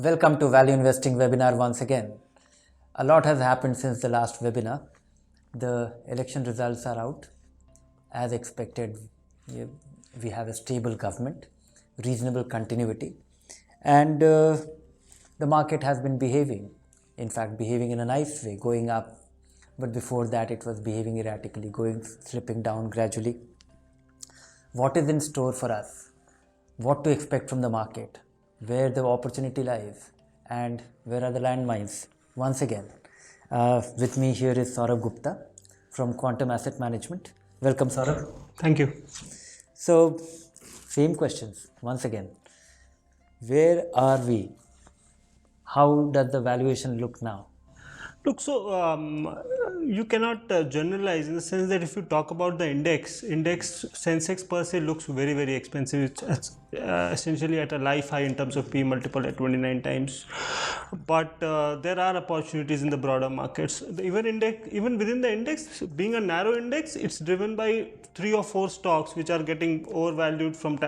Welcome to Value Investing webinar once again. A lot has happened since the last webinar. The election results are out. As expected, we have a stable government, reasonable continuity, and the market has been behaving. In fact, behaving in a nice way, going up. But before that, it was behaving erratically, slipping down gradually. What is in store for us? What to expect from the market? Where the opportunity lies, and where are the landmines? Once again, with me here is Saurabh Gupta from Quantum Asset Management. Welcome, Saurabh. Thank you. So, same questions once again. Where are we? How does the valuation look now? Look, so you cannot generalize in the sense that if you talk about the index Sensex per se looks very, very expensive. It's essentially at a life high in terms of P multiple at 29 times. But there are opportunities in the broader markets. Even within the index, being a narrow index, it's driven by 3 or 4 stocks which are getting overvalued from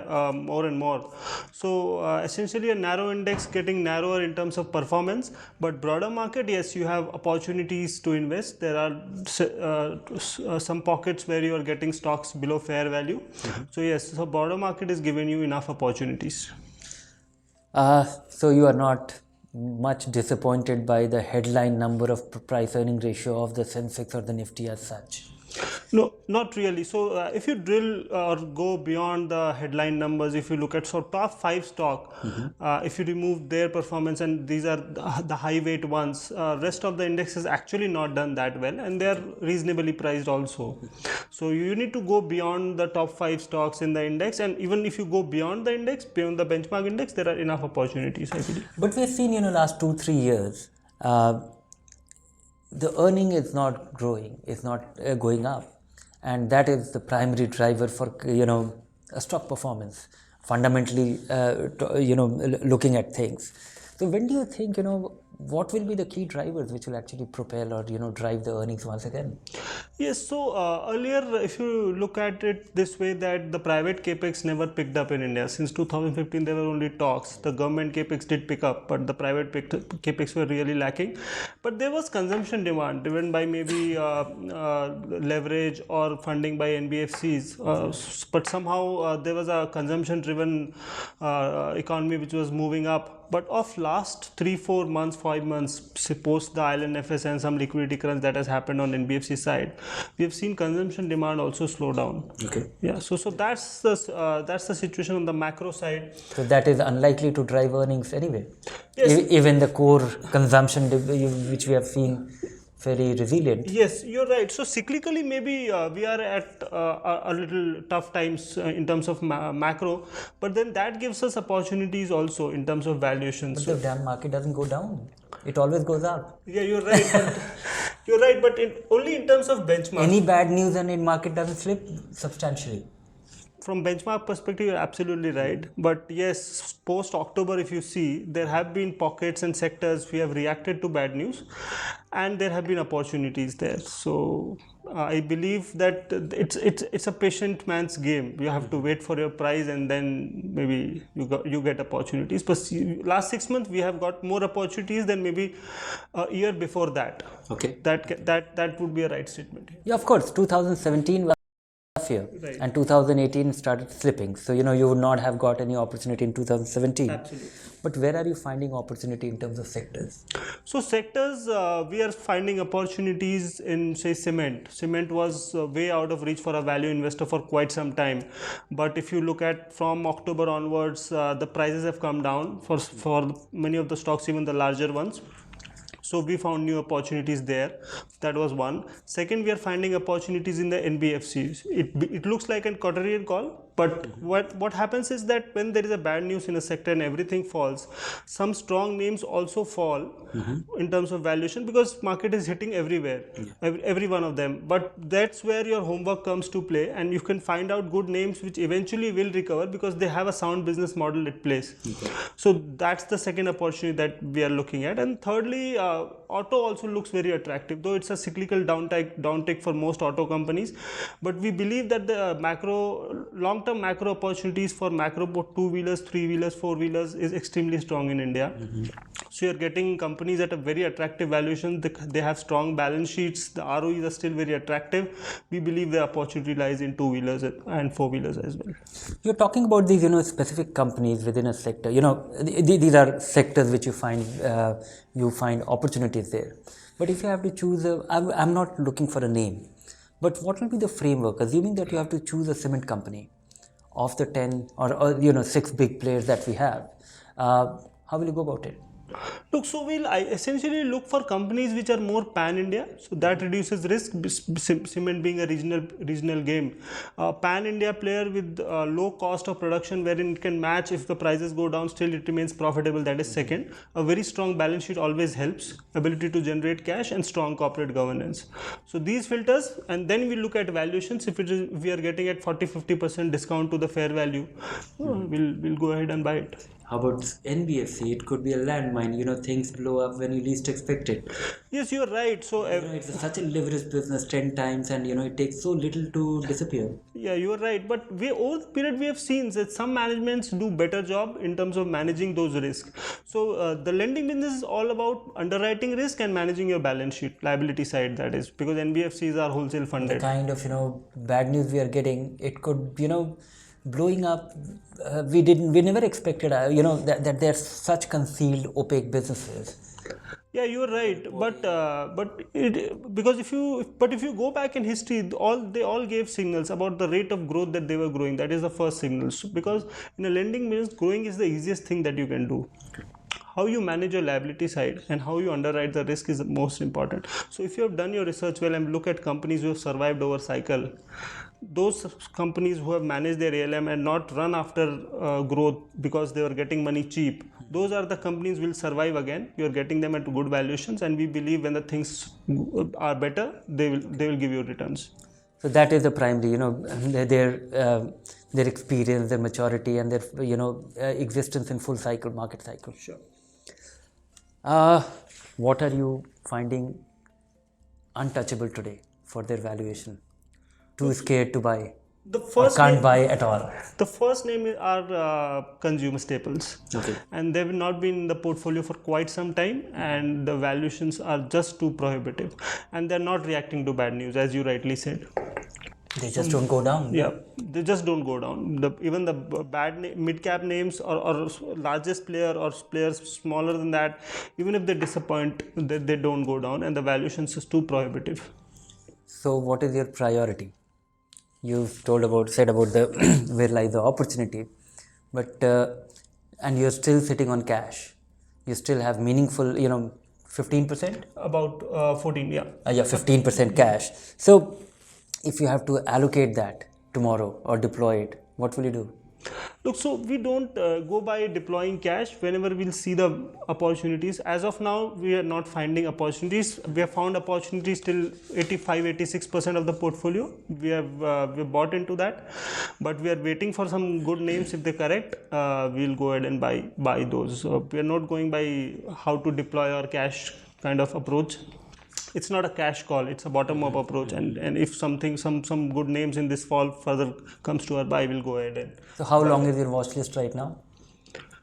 more and more. So essentially a narrow index getting narrower in terms of performance, but broader market, yes, you have opportunities to invest. There are some pockets where you are getting stocks below fair value. So yes, so broader market is giving you enough opportunities. So you are not much disappointed by the headline number of price earning ratio of the Sensex or the Nifty as such? No, not really. So if you drill or go beyond the headline numbers, if you look at top 5 stock, if you remove their performance, and these are the high weight ones, rest of the index has actually not done that well, and they are reasonably priced also. So you need to go beyond the top 5 stocks in the index, and even if you go beyond the index, beyond the benchmark index, there are enough opportunities, I believe. But we've seen, last 2-3 years, the earning is not growing, it's not going up. And that is the primary driver for, a stock performance, fundamentally, looking at things. So when do you think, what will be the key drivers which will actually propel or, drive the earnings once again? Yes, so earlier, if you look at it this way, that the private capex never picked up in India. Since 2015, there were only talks. The government capex did pick up, but the private capex were really lacking. But there was consumption demand driven by maybe leverage or funding by NBFCs. But somehow there was a consumption-driven economy which was moving up. But of last 3-4 months, 5 months, post the IL&FS and some liquidity crunch that has happened on NBFC side, we have seen consumption demand also slow down. Okay. Yeah. So that's the situation on the macro side. So that is unlikely to drive earnings anyway. Yes. Even the core consumption which we have seen very resilient. Yes, you're right. So cyclically, maybe we are at a little tough times in terms of macro, but then that gives us opportunities also in terms of valuations. But the damn market doesn't go down; it always goes up. Yeah, you're right. But you're right, but only in terms of benchmark. Any bad news and in market doesn't slip substantially. From benchmark perspective, you're absolutely right. But yes, post October, if you see, there have been pockets and sectors we have reacted to bad news, and there have been opportunities there. So I believe that it's a patient man's game. You have to wait for your price, and then maybe you get opportunities. But last 6 months we have got more opportunities than maybe a year before that. Okay. That would be a right statement. Yeah, of course. 2017 was year, right, and 2018 started slipping. So you would not have got any opportunity in 2017. Absolutely. But where are you finding opportunity in terms of sectors? So sectors, we are finding opportunities in, say, cement. Cement was way out of reach for a value investor for quite some time. But if you look at from October onwards, the prices have come down for many of the stocks, even the larger ones. So we found new opportunities there. That was one. Second, we are finding opportunities in the NBFCs. It looks like a contrarian call, but what happens is that when there is a bad news in a sector and everything falls, some strong names also fall in terms of valuation, because market is hitting everywhere, every one of them. But that's where your homework comes to play, and you can find out good names which eventually will recover because they have a sound business model at place. Okay. So that's the second opportunity that we are looking at. And thirdly, auto also looks very attractive, though it's a cyclical downtick for most auto companies. But we believe that the macro long-term of macro opportunities for macro two-wheelers, three-wheelers, four-wheelers is extremely strong in India. So you're getting companies at a very attractive valuation. They have strong balance sheets. The ROEs are still very attractive. We believe the opportunity lies in two-wheelers and four-wheelers as well. You're talking about these, specific companies within a sector. These are sectors which you find opportunities there. But if you have to choose, I'm not looking for a name, but what will be the framework? Assuming that you have to choose a cement company of the 10 or 6 big players that we have, how will you go about it? Look, so I essentially look for companies which are more pan-India, so that reduces risk. Cement being a regional game, pan-India player with low cost of production, wherein it can match if the prices go down, still it remains profitable. That is second. A very strong balance sheet always helps. Ability to generate cash and strong corporate governance. So these filters, and then we look at valuations. If we are getting at 40-50% discount to the fair value, we'll go ahead and buy it. How about NBFC? It could be a landmine. Things blow up when you least expect it. Yes, you're right. So it's such a leveraged business 10 times, and it takes so little to disappear. Yeah, you're right. But over the period we have seen that some managements do better job in terms of managing those risks. So the lending business is all about underwriting risk and managing your balance sheet, liability side, that is, because NBFCs are wholesale funded. The kind of bad news we are getting, it could blowing up. We never expected that they're such concealed, opaque businesses. Yeah, you're right. Because if you go back in history, they all gave signals about the rate of growth that they were growing. That is the first signal. So because in a lending business, growing is the easiest thing that you can do. How you manage your liability side and how you underwrite the risk is the most important. So if you have done your research well and look at companies who have survived over cycle, those companies who have managed their ALM and not run after growth because they were getting money cheap, those are the companies will survive again. You are getting them at good valuations, and we believe when the things are better, they will give you returns. So that is the primary, their experience, their maturity, and their existence in full cycle, market cycle. Sure. What are you finding Untouchable today for their valuation? Too scared to buy? The first can't buy at all? The first name are consumer staples. Okay. And they've not been in the portfolio for quite some time, and the valuations are just too prohibitive, and they're not reacting to bad news, as you rightly said. They just don't go down. Yeah, they just don't go down. Even the bad mid-cap names or largest player or players smaller than that, even if they disappoint, they don't go down, and the valuations is too prohibitive. So what is your priority? You've said about the where lies the opportunity, but and you're still sitting on cash. You still have meaningful, 15%? About 14, yeah. 15% cash. So if you have to allocate that tomorrow or deploy it, what will you do? Look, so we don't go by deploying cash whenever we'll see the opportunities. As of now, we are not finding opportunities. We have found opportunities till 85-86% of the portfolio. We have bought into that, but we are waiting for some good names. If they're correct, we'll go ahead and buy those. So we are not going by how to deploy our cash kind of approach. It's not a cash call, it's a bottom-up approach, and if some good names in this fall further comes to our buy, we'll go ahead and... So how long is your watch list right now?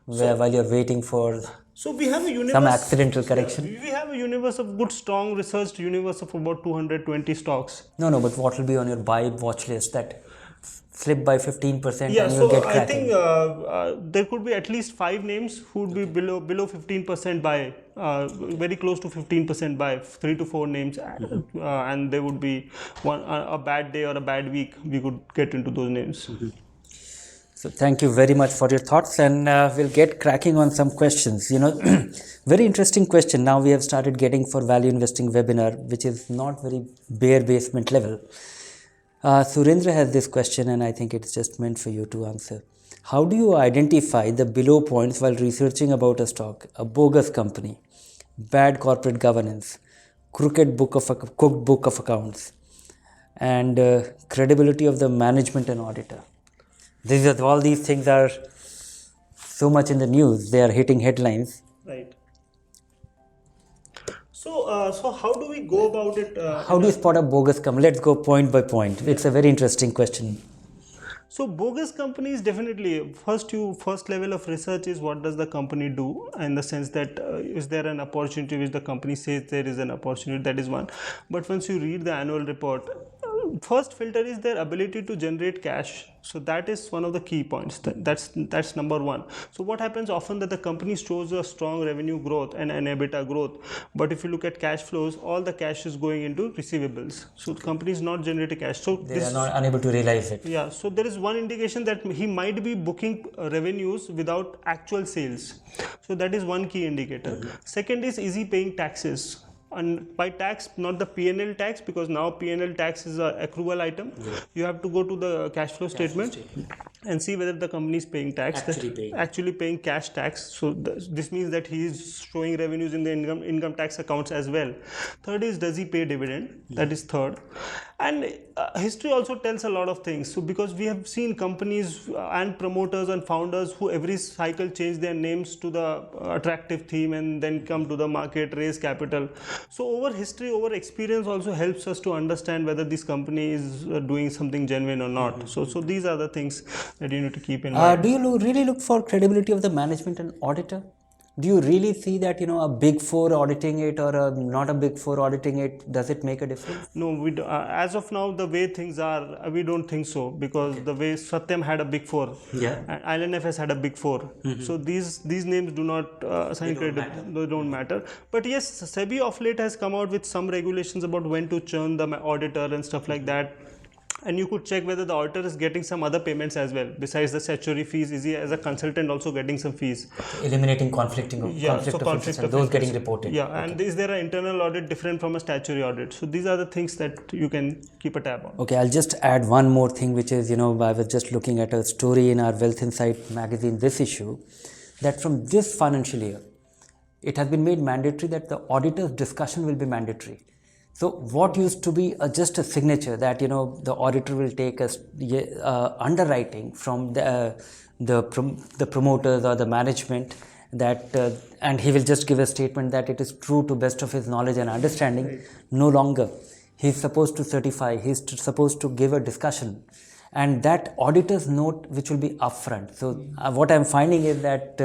While you're waiting for we have a universe, some accidental correction? We have a universe of good, strong researched universe of about 220 stocks. No, but what will be on your buy watch list that slip by 15% yeah, and you'll get cracking? I think there could be at least 5 names who would be below 15% buy, very close to 15% buy, 3 to 4 names, and there would be a bad day or a bad week, we could get into those names. Mm-hmm. So thank you very much for your thoughts, and we'll get cracking on some questions. Very interesting question. Now we have started getting for value investing webinar, which is not very bare basement level. Surendra has this question, and I think it's just meant for you to answer. How do you identify the below points while researching about a stock? A bogus company, bad corporate governance, cooked book of accounts, and credibility of the management and auditor. All these things are so much in the news. They are hitting headlines. Right. So how do we go about it? How do you spot a bogus company? Let's go point by point. It's a very interesting question. So bogus companies, definitely first level of research is what does the company do, in the sense that is there an opportunity which the company says there is an opportunity, that is one. But once you read the annual report, first filter is their ability to generate cash. So that is one of the key points. That's number one. So what happens often that the company shows a strong revenue growth and an EBITDA growth, but if you look at cash flows, all the cash is going into receivables. So the company is not generating cash. So They are not unable to realize it. yeah, so there is one indication that he might be booking revenues without actual sales. So that is one key indicator. Second is he paying taxes? And by tax, not the P&L tax, because now P&L tax is an accrual item. You have to go to the cash flow statement and see whether the company is paying tax, actually paying cash tax. So this means that he is showing revenues in the income tax accounts as well. Third is, does he pay dividend? That is third. And history also tells a lot of things. So because we have seen companies and promoters and founders who every cycle change their names to the attractive theme and then come to the market, raise capital. So over history, over experience also helps us to understand whether this company is doing something genuine or not. So these are the things that you need to keep in mind. Do you really look for credibility of the management and auditor? Do you really see that, a big four auditing it or not a big four auditing it, does it make a difference? No, we do, as of now, the way things are, we don't think so, because the way Satyam had a big four, and ILNFS had a big four. So these names do not assign credit, they don't matter. But yes, SEBI of late has come out with some regulations about when to churn the auditor and stuff like that. And you could check whether the auditor is getting some other payments as well. Besides the statutory fees, is he as a consultant also getting some fees? Eliminating conflict of interest and those getting reported. Yeah, and is there an internal audit different from a statutory audit? So these are the things that you can keep a tab on. Okay, I'll just add one more thing, which is, I was just looking at a story in our Wealth Insight magazine, this issue, that from this financial year, it has been made mandatory that the auditor's discussion will be mandatory. So what used to be just a signature that, the auditor will take underwriting from the promoters or the management, that and he will just give a statement that it is true to best of his knowledge and understanding. Right. No longer. He's supposed to certify, he's supposed to give a discussion, and that auditor's note which will be upfront. So what I'm finding is that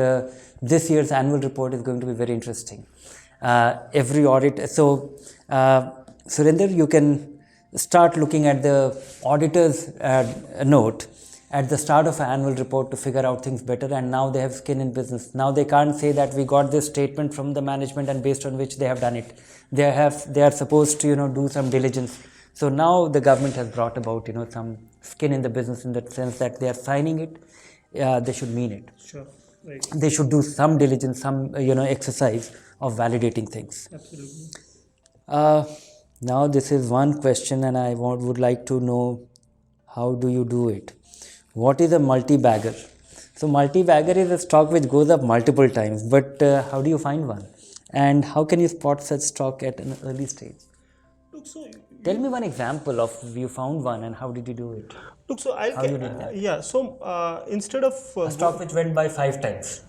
this year's annual report is going to be very interesting. Every audit, so Surinder, you can start looking at the auditor's note at the start of an annual report to figure out things better, and now they have skin in business. Now they can't say that we got this statement from the management and based on which they have done it. They are supposed to do some diligence. So now the government has brought about some skin in the business, in the sense that they are signing it, they should mean it. Sure. Right. They should do some diligence, some exercise of validating things. Absolutely. Now this is one question, and I would like to know, how do you do it? What is a multi-bagger? So multi-bagger is a stock which goes up multiple times, but how do you find one? And how can you spot such stock at an early stage? Look, so tell me one example of you found one and how did you do it? Look, so how you did that? Yeah, so instead of a stock which went by 5 times.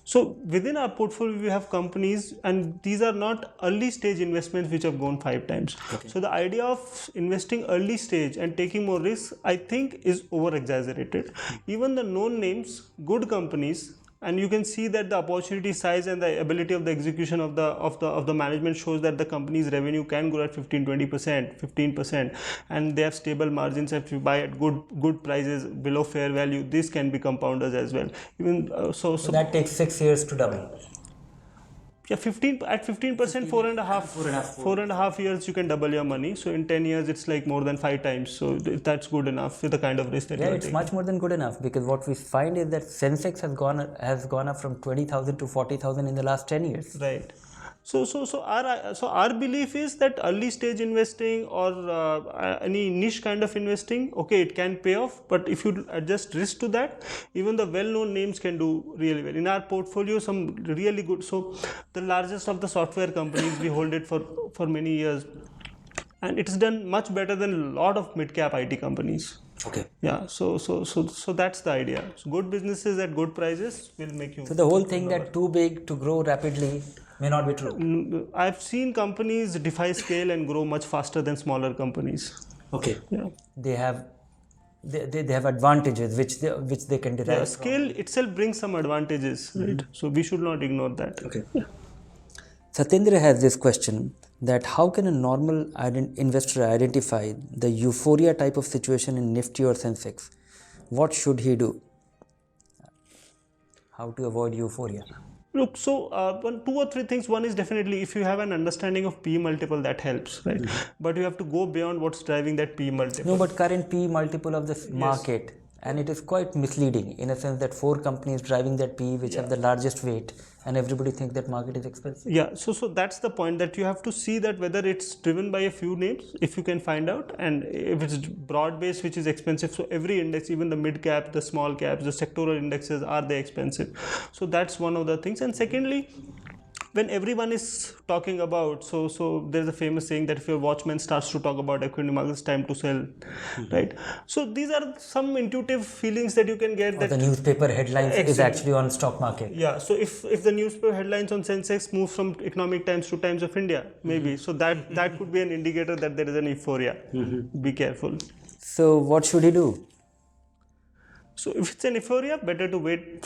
So within our portfolio, we have companies, and these are not early stage investments which have gone 5 times. Okay. So the idea of investing early stage and taking more risks, I think, is over exaggerated. Even the known names, good companies, and you can see that the opportunity size and the ability of the execution of the management shows that the company's revenue can grow at 15%, 15%, and they have stable margins. If you buy at good prices below fair value, this can be compounders as well. Even so that takes 6 years to double. Yeah, 15%, 4.5 years you can double your money. So in 10 years it's like more than 5 times. So that's good enough with the kind of risk that it's taking. Much more than good enough, because what we find is that Sensex has gone up from 20,000 to 40,000 in the last 10 years. Right. So our belief is that early stage investing or any niche kind of investing, okay, it can pay off, but if you adjust risk to that, even the well-known names can do really well. In our portfolio, some really good. So the largest of the software companies, we hold it for many years, and it's done much better than a lot of mid-cap IT companies. Okay. Yeah. So that's the idea. So good businesses at good prices will make you. So the whole thing that too big to grow rapidly may not be true. I've seen companies defy scale and grow much faster than smaller companies. Okay. Yeah. They have they have advantages which they can derive Yeah, from. scale itself brings some advantages, right? So we should not ignore that. Okay. Satyendra has this question that how can a normal investor identify the euphoria type of situation in Nifty or Sensex? What should he do? How to avoid euphoria? Look, so two or three things. One is definitely if you have an understanding of P multiple, that helps, right? But you have to go beyond what's driving that P multiple. No, but current P multiple of this market, and it is quite misleading in a sense that 4 companies driving that P which have the largest weight, and everybody thinks that market is expensive. Yeah, so that's the point, that you have to see that whether it's driven by a few names, if you can find out, and if it's broad based, which is expensive. So every index, even the mid cap, the small caps, the sectoral indexes, are they expensive? So that's one of the things. And secondly, when everyone is talking about, so there's a famous saying that if your watchman starts to talk about equity markets, time to sell, right? So these are some intuitive feelings that you can get, that the newspaper headlines is actually on stock market. Yeah, so if the newspaper headlines on Sensex move from Economic Times to Times of India, maybe, so that could be an indicator that there is an euphoria. Be careful. So what should he do? So if it's an euphoria, better to wait.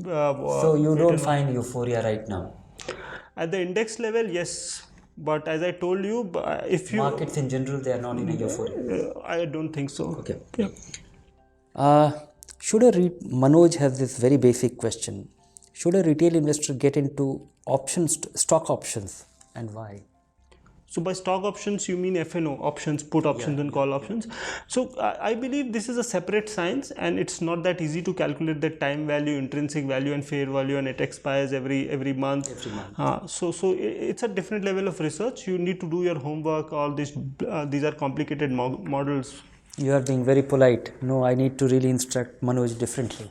So you don't find euphoria right now? At the index level, yes. But as I told you, if you... Markets in general, they are not in a euphoria? I don't think so. Okay. Yeah. Manoj has this very basic question. Should a retail investor get into stock options, and why? So by stock options, you mean F&O options, put options and call options. So I believe this is a separate science, and it's not that easy to calculate the time value, intrinsic value and fair value, and it expires every month. So it's a different level of research. You need to do your homework. All these are complicated models. You are being very polite. No, I need to really instruct Manoj differently.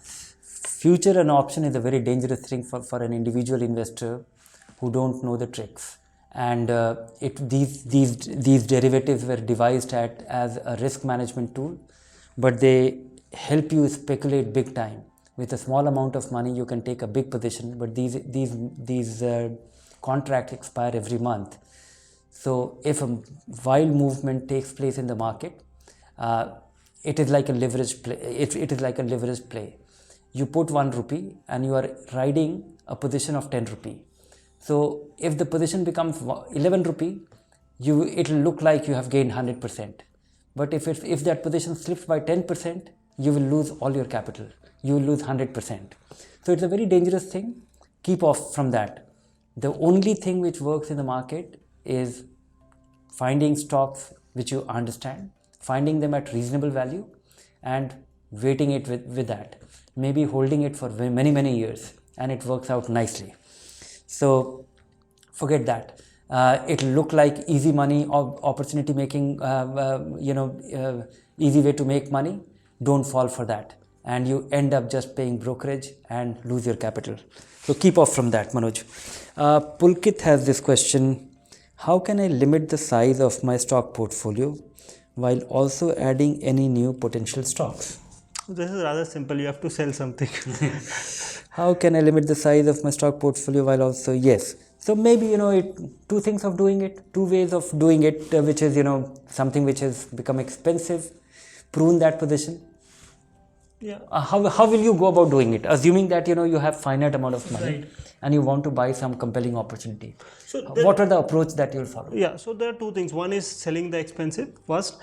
Future and option is a very dangerous thing for an individual investor who don't know the tricks. And these derivatives were devised as a risk management tool, but they help you speculate big time. With a small amount of money, you can take a big position, but these contracts expire every month. So if a wild movement takes place in the market, it is like a leverage play. It is like a leverage play. You put 1 rupee and you are riding a position of 10 rupee. So if the position becomes 11 rupee, it will look like you have gained 100%. But if that position slips by 10%, you will lose all your capital. You will lose 100%. So it's a very dangerous thing. Keep off from that. The only thing which works in the market is finding stocks which you understand, finding them at reasonable value, and waiting it with that. Maybe holding it for many years, and it works out nicely. So forget that. It'll look like easy money or opportunity making, easy way to make money. Don't fall for that, and you end up just paying brokerage and lose your capital. So keep off from that, Manoj. Pulkit has this question: how can I limit the size of my stock portfolio while also adding any new potential stocks? This is rather simple. You have to sell something. How can I limit the size of my stock portfolio while also, yes. So maybe, two things of doing it, 2 ways of doing it, which is, something which has become expensive, prune that position. Yeah. How will you go about doing it? Assuming that, you have finite amount of money, right, and you want to buy some compelling opportunity. So what are the approach that you'll follow? Yeah, so there are 2 things. One is selling the expensive first.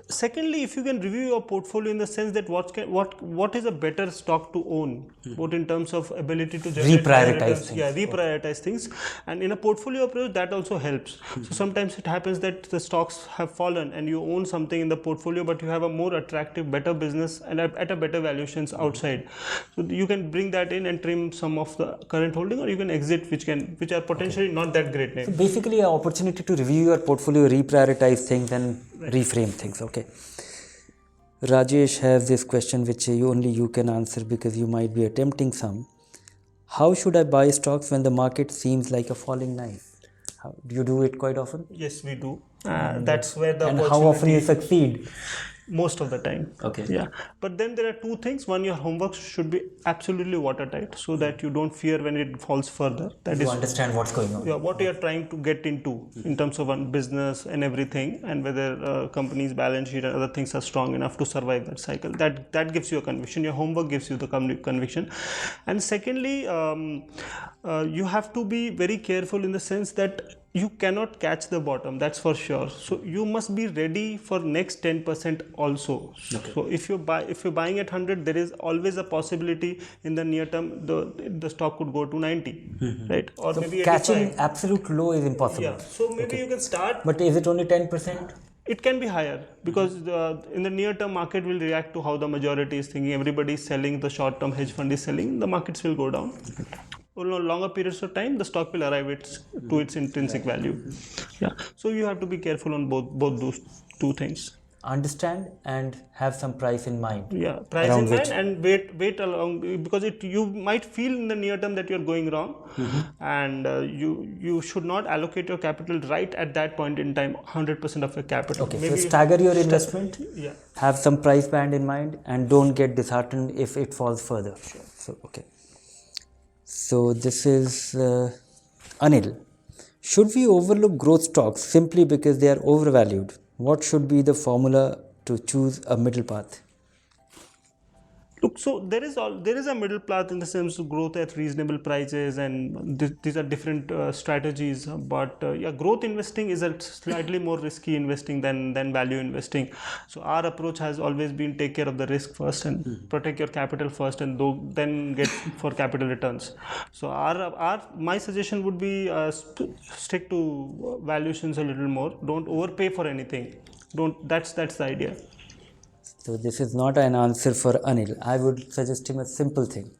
Secondly, if you can review your portfolio in the sense that what is a better stock to own, both in terms of ability to reprioritize things. Yeah, reprioritize things. And in a portfolio approach, that also helps. So sometimes it happens that the stocks have fallen and you own something in the portfolio, but you have a more attractive, better business and at a better valuations outside. So you can bring that in and trim some of the current holding, or you can exit which are potentially not that great name. So basically an opportunity to review your portfolio, reprioritize things and reframe things. Okay. Rajesh has this question which only you can answer because you might be attempting some. How should I buy stocks when the market seems like a falling knife? Do you do it quite often? Yes, we do. That's where the opportunity... And how often you succeed? most of the time. Okay. Yeah, but then there are two things. One, your homework should be absolutely watertight so that you don't fear when it falls further. That You is, understand what's going on. yeah, what you are trying to get into in terms of one business and everything, and whether company's balance sheet and other things are strong enough to survive that cycle. That gives you a conviction. Your homework gives you the conviction. And secondly, you have to be very careful in the sense that you cannot catch the bottom, that's for sure. So you must be ready for next 10% also. Okay. So if you're buying at 100, there is always a possibility in the near term the stock could go to 90, right? Or So maybe catching 85. absolute low is impossible. Yeah. So maybe you can start. But is it only 10%? It can be higher because in the near term market will react to how the majority is thinking. Everybody is selling, the short term hedge fund is selling, the markets will go down. Over longer periods of time, the stock will arrive to its intrinsic value. Yeah. So you have to be careful on both those two things. Understand and have some price in mind. Yeah, price in mind and wait along, because you might feel in the near term that you're going wrong, and you should not allocate your capital right at that point in time, 100% of your capital. Okay, Maybe so stagger your investment, yeah. have some price band in mind, and don't get disheartened if it falls further. So, okay. So this is Anil. Should we overlook growth stocks simply because they are overvalued? What should be the formula to choose a middle path? Look, so there is a middle path in the sense of growth at reasonable prices, and these are different strategies. But yeah, growth investing is a slightly more risky investing than value investing. So our approach has always been take care of the risk first and protect your capital first, and then get for capital returns. So my suggestion would be stick to valuations a little more. Don't overpay for anything. That's the idea. So this is not an answer for Anil. I would suggest him a simple thing.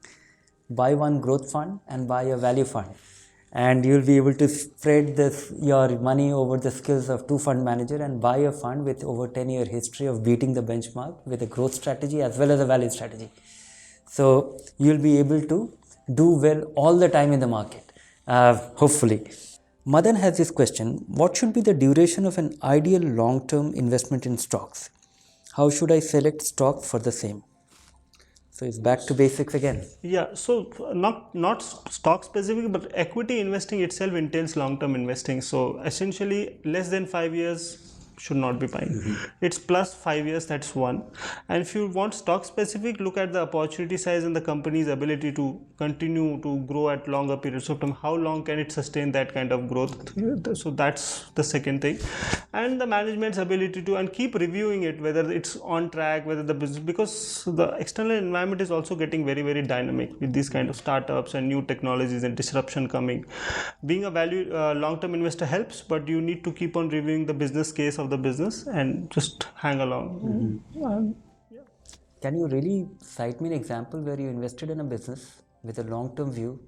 Buy one growth fund and buy a value fund. And you'll be able to spread your money over the skills of two fund manager and buy a fund with over 10-year history of beating the benchmark with a growth strategy as well as a value strategy. So you'll be able to do well all the time in the market, hopefully. Madan has this question: what should be the duration of an ideal long-term investment in stocks? How should I select stock for the same? So it's back to basics again. Yeah, so not stock specific, but equity investing itself entails long-term investing. So essentially, less than 5 years should not be buying. It's plus 5 years, that's one. And if you want stock specific, look at the opportunity size and the company's ability to continue to grow at longer periods of time. How long can it sustain that kind of growth? So that's the second thing. And the management's ability to, and keep reviewing it, whether it's on track, whether the business, because the external environment is also getting very, very dynamic with these kind of startups and new technologies and disruption coming. Being a value long-term investor helps, but you need to keep on reviewing the business case of the business and just hang along. Can you really cite me an example where you invested in a business with a long-term view,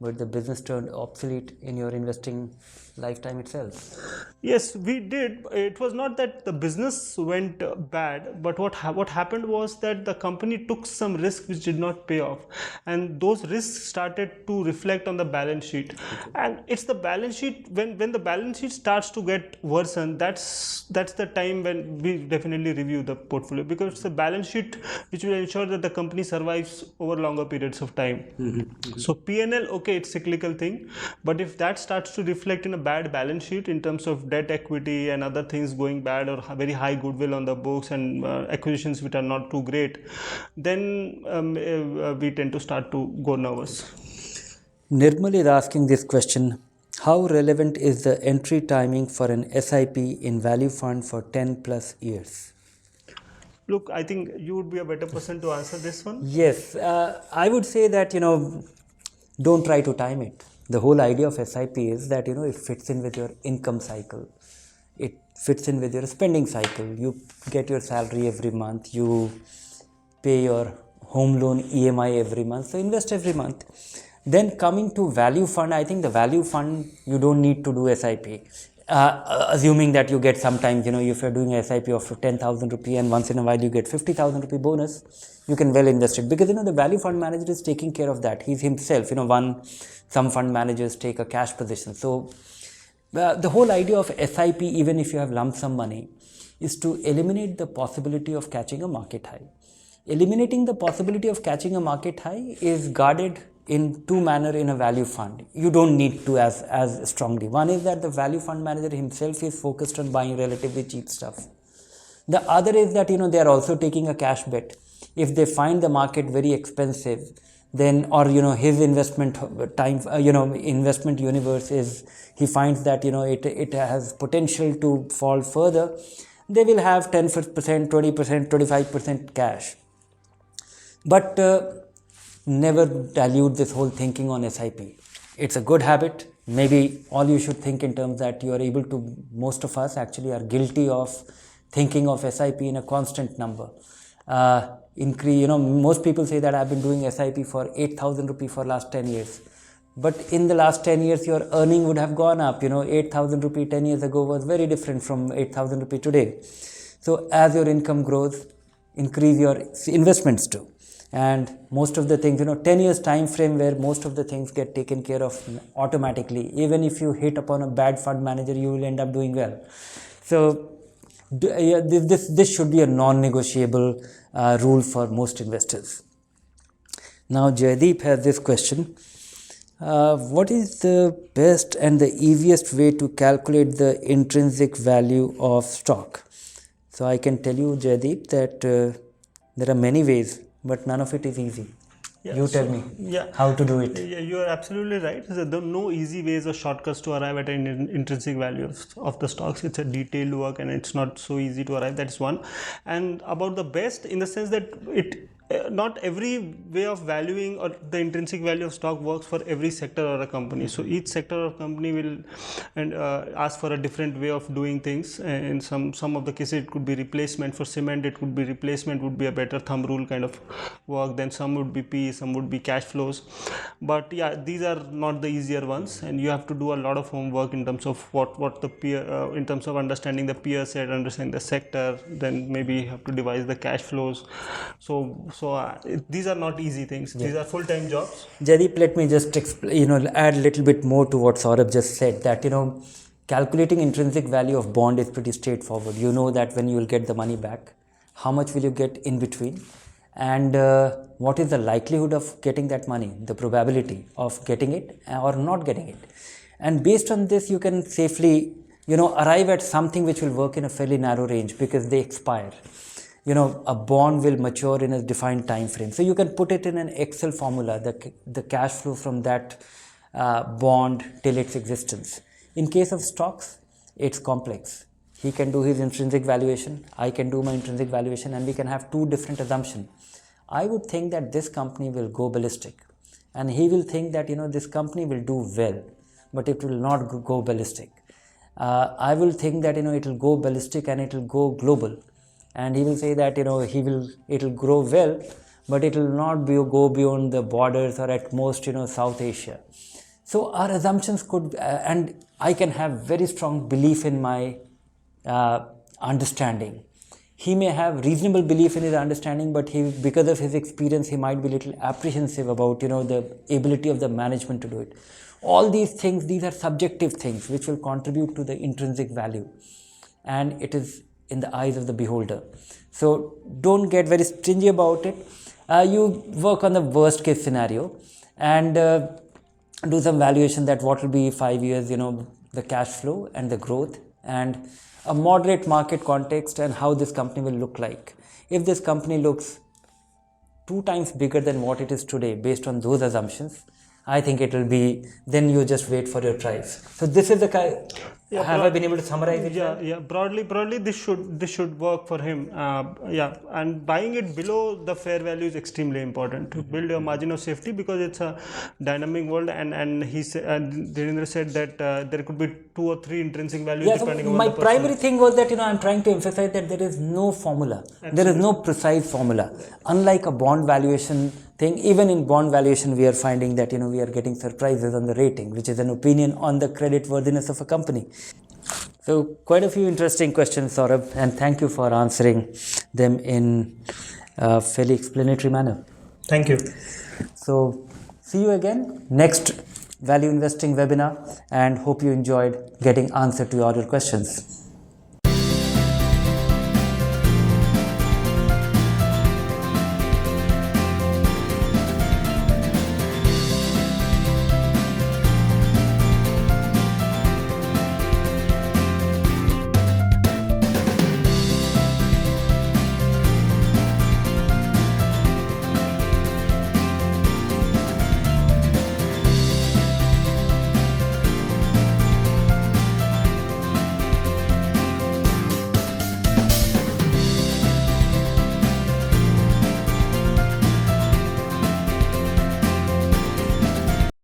but the business turned obsolete in your investing lifetime itself? Yes, we did. It was not that the business went bad, but what happened was that the company took some risk which did not pay off, and those risks started to reflect on the balance sheet. And it's the balance sheet, when the balance sheet starts to get worsened, that's the time when we definitely review the portfolio, because it's the balance sheet which will ensure that the company survives over longer periods of time. So P&L, okay, it's cyclical thing, but if that starts to reflect in a bad balance sheet in terms of debt equity and other things going bad, or very high goodwill on the books and acquisitions which are not too great, then we tend to start to go nervous. Nirmal is asking this question: how relevant is the entry timing for an SIP in value fund for 10 plus years? Look, I think you would be a better person to answer this one. Yes, I would say that, don't try to time it. The whole idea of SIP is that, it fits in with your income cycle. It fits in with your spending cycle. You get your salary every month. You pay your home loan EMI every month. So invest every month. Then coming to value fund, I think the value fund, you don't need to do SIP. Assuming that you get sometimes, if you're doing a SIP of 10,000 rupee and once in a while you get 50,000 rupee bonus, you can well invest it, because the value fund manager is taking care of that. He's himself, some fund managers take a cash position. So the whole idea of SIP, even if you have lump sum money, is to eliminate the possibility of catching a market high. Eliminating the possibility of catching a market high is guarded in two manner in a value fund. You don't need to as strongly. One is that the value fund manager himself is focused on buying relatively cheap stuff. The other is that they are also taking a cash bet. If they find the market very expensive, then his investment time investment universe is, he finds that it has potential to fall further, they will have 10%, 20%, 25% cash. But never dilute this whole thinking on SIP. It's a good habit. Maybe all you should think in terms that you are able to, most of us actually are guilty of thinking of SIP in a constant number. Most people say that I've been doing SIP for 8,000 rupees for last 10 years. But in the last 10 years, your earning would have gone up. 8,000 rupee 10 years ago was very different from 8,000 rupee today. So as your income grows, increase your investments too. And most of the things, 10 years time frame where most of the things get taken care of automatically. Even if you hit upon a bad fund manager, you will end up doing well. So this should be a non-negotiable rule for most investors. Now Jaydeep has this question. What is the best and the easiest way to calculate the intrinsic value of stock? So I can tell you, Jaydeep, that there are many ways, but none of it is easy. Yeah, you tell me how to do it. Yeah, you are absolutely right. There are no easy ways or shortcuts to arrive at an intrinsic value of the stocks. It's a detailed work and it's not so easy to arrive. That's one. And about the best, in the sense that not every way of valuing or the intrinsic value of stock works for every sector or a company. So each sector or company will ask for a different way of doing things. In some of the cases, it could be replacement. For cement, it could be replacement would be a better thumb rule kind of work. Then some would be P, some would be cash flows. But yeah, these are not the easier ones, and you have to do a lot of homework in terms of what the peer, in terms of understanding the peer set, understanding the sector. Then maybe you have to devise the cash flows. So these are not easy things. Yeah. These are full-time jobs. Jaydeep, let me just add a little bit more to what Saurabh just said, that calculating intrinsic value of bond is pretty straightforward. You know that when you will get the money back, how much will you get in between, and what is the likelihood of getting that money, the probability of getting it or not getting it. And based on this, you can safely arrive at something which will work in a fairly narrow range, because they expire. A bond will mature in a defined time frame. So you can put it in an Excel formula, the cash flow from that bond till its existence. In case of stocks, it's complex. He can do his intrinsic valuation, I can do my intrinsic valuation, and we can have two different assumptions. I would think that this company will go ballistic, and he will think that this company will do well, but it will not go ballistic. I will think that it will go ballistic and it will go global. And he will say that it will grow well, but it will not go beyond the borders or at most South Asia. So our assumptions could, and I can have very strong belief in my understanding. He may have reasonable belief in his understanding, but because of his experience, he might be a little apprehensive about the ability of the management to do it. All these things, these are subjective things which will contribute to the intrinsic value, and it is in the eyes of the beholder. So don't get very stingy about it. You work on the worst case scenario and do some valuation that what will be 5 years, the cash flow and the growth and a moderate market context and how this company will look like. If this company looks 2 times bigger than what it is today based on those assumptions, I think it will be, then you just wait for your price. So this is the kind. Yeah, have I been able to summarize it? Yeah. Broadly, this should work for him. And buying it below the fair value is extremely important to build a margin of safety, because it's a dynamic world. And he said, Dhirendra said that there could be 2 or 3 intrinsic values depending on the person. My primary thing was that I'm trying to emphasize that there is no formula. Absolutely. There is no precise formula. Right. Unlike a bond valuation thing, even in bond valuation, we are finding that we are getting surprises on the rating, which is an opinion on the credit worthiness of a company. So quite a few interesting questions, Saurabh, and thank you for answering them in a fairly explanatory manner. Thank you. So see you again next value investing webinar, and hope you enjoyed getting answer to all your questions.